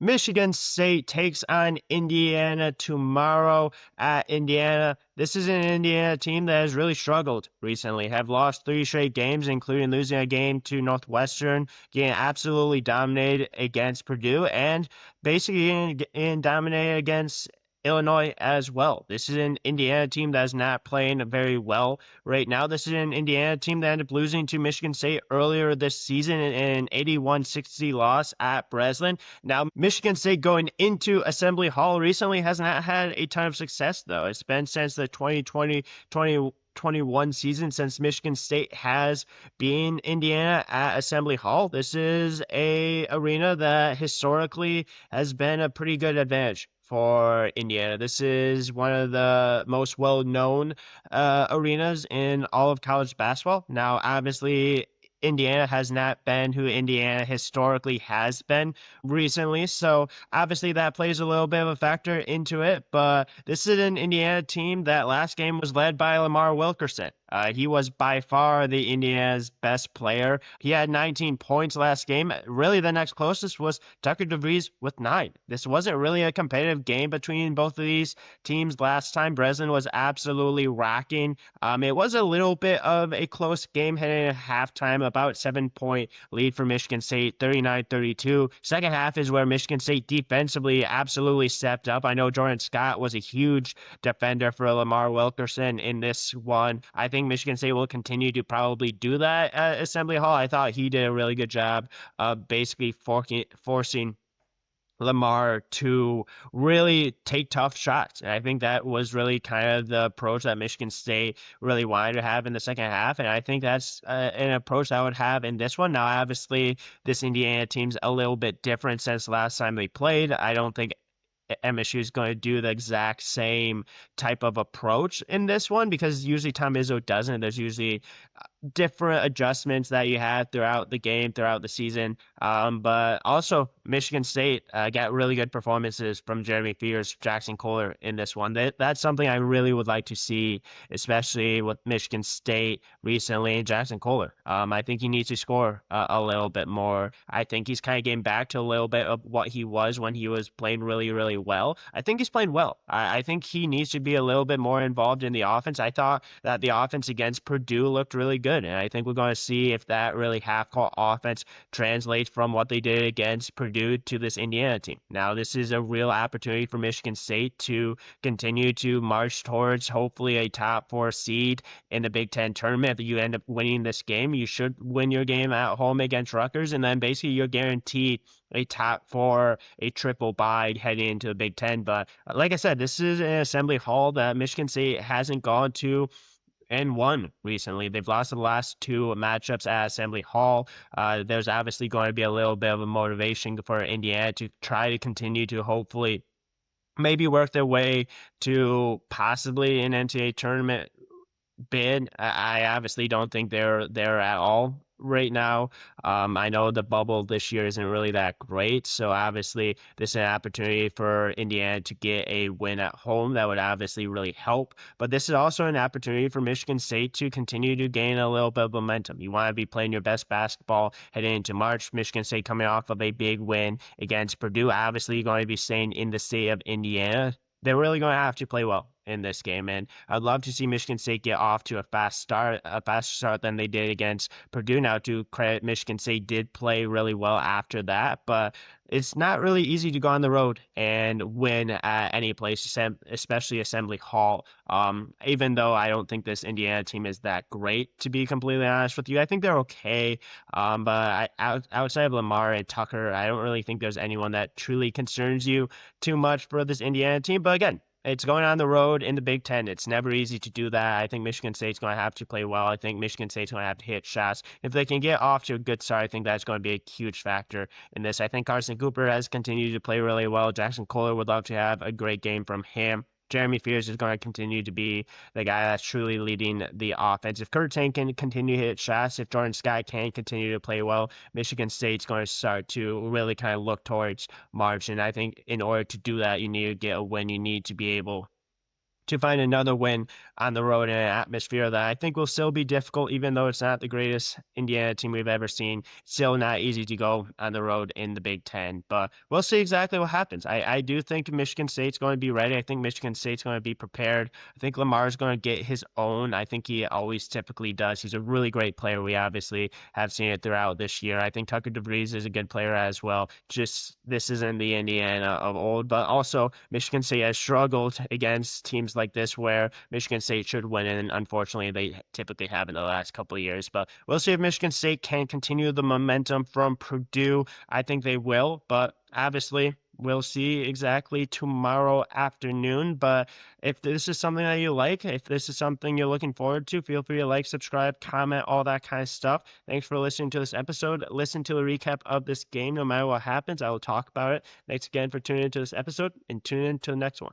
Michigan State takes on Indiana tomorrow at Indiana. This is an Indiana team that has really struggled recently, have lost three straight games, including losing a game to Northwestern, getting absolutely dominated against Purdue, and basically getting dominated against Illinois as well. This is an Indiana team that's not playing very well right now. This is an Indiana team that ended up losing to Michigan State earlier this season in an 81-60 loss at Breslin. Now, Michigan State going into Assembly Hall recently has not had a ton of success, though. It's been since the 2020-2021 season since Michigan State has been Indiana at Assembly Hall. This is a arena that historically has been a pretty good advantage for Indiana. This is one of the most well-known arenas in all of college basketball. Now, obviously, Indiana has not been who Indiana historically has been recently. So obviously that plays a little bit of a factor into it. But this is an Indiana team that last game was led by Lamar Wilkerson. He was by far the Indiana's best player. He had 19 points last game. Really, the next closest was Tucker DeVries with 9. This wasn't really a competitive game between both of these teams last time. Breslin was absolutely rocking. It was a little bit of a close game heading at halftime, about 7-point lead for Michigan State, 39-32. Second half is where Michigan State defensively absolutely stepped up. I know Jordan Scott was a huge defender for Lamar Wilkerson in this one. I think Michigan State will continue to probably do that at Assembly Hall. I thought he did a really good job of basically forcing Lamar to really take tough shots. And I think that was really kind of the approach that Michigan State really wanted to have in the second half. And I think that's an approach I would have in this one. Now, obviously, this Indiana team's a little bit different since last time they played. I don't think MSU is going to do the exact same type of approach in this one because usually Tom Izzo doesn't. There's usually different adjustments that you had throughout the game, throughout the season. But also, Michigan State got really good performances from Jeremy Fears, Jackson Kohler in this one. That's something I really would like to see, especially with Michigan State recently. Jackson Kohler, I think he needs to score a little bit more. I think he's kind of getting back to a little bit of what he was when he was playing really, really well. I think he's playing well. I think he needs to be a little bit more involved in the offense. I thought that the offense against Purdue looked really good. And I think we're going to see if that really half-court offense translates from what they did against Purdue to this Indiana team. Now, this is a real opportunity for Michigan State to continue to march towards hopefully a top 4 seed in the Big Ten tournament. If you end up winning this game, you should win your game at home against Rutgers, and then basically you're guaranteed a top 4, a triple bye heading into the Big Ten. But like I said, this is an Assembly Hall that Michigan State hasn't gone to and won recently. They've lost the last 2 matchups at Assembly Hall. There's obviously going to be a little bit of a motivation for Indiana to try to continue to hopefully maybe work their way to possibly an NCAA tournament bid. I obviously don't think they're there at all right now. I know the bubble this year isn't really that great, so obviously this is an opportunity for Indiana to get a win at home that would obviously really help. But this is also an opportunity for Michigan State to continue to gain a little bit of momentum. You want to be playing your best basketball heading into March. Michigan State coming off of a big win against Purdue, obviously going to be staying in the state of Indiana. They're really going to have to play well in this game, and I'd love to see Michigan State get off to a faster start than they did against Purdue. Now, to credit, Michigan State did play really well after that, but it's not really easy to go on the road and win at any place, especially Assembly Hall. Even though I don't think this Indiana team is that great, to be completely honest with you, I think they're okay. But outside of Lamar and Tucker, I don't really think there's anyone that truly concerns you too much for this Indiana team. But again, it's going on the road in the Big Ten. It's never easy to do that. I think Michigan State's going to have to play well. I think Michigan State's going to have to hit shots. If they can get off to a good start, I think that's going to be a huge factor in this. I think Carson Cooper has continued to play really well. Jackson Kohler would love to have a great game from him. Jeremy Fears is going to continue to be the guy that's truly leading the offense. If Kurtan can continue to hit shots, if Jordan Scott can continue to play well, Michigan State's going to start to really kind of look towards March. And I think in order to do that, you need to get a win. You need to be able to find another win on the road in an atmosphere that I think will still be difficult, even though it's not the greatest Indiana team we've ever seen. Still not easy to go on the road in the Big Ten, but we'll see exactly what happens. I do think Michigan State's going to be ready. I think Michigan State's going to be prepared. I think Lamar's going to get his own. I think he always typically does. He's a really great player. We obviously have seen it throughout this year. I think Tucker DeVries is a good player as well. Just this isn't the Indiana of old, but also Michigan State has struggled against teams like this where Michigan State should win, and unfortunately they typically have in the last couple of years. But we'll see if Michigan State can continue the momentum from Purdue. I think they will, but obviously we'll see exactly tomorrow afternoon. But if this is something that you like, if this is something you're looking forward to, feel free to like, subscribe, comment, all that kind of stuff. Thanks for listening to this episode. Listen to a recap of this game no matter what happens. I will talk about it. Thanks again for tuning into this episode, and tune in to the next one.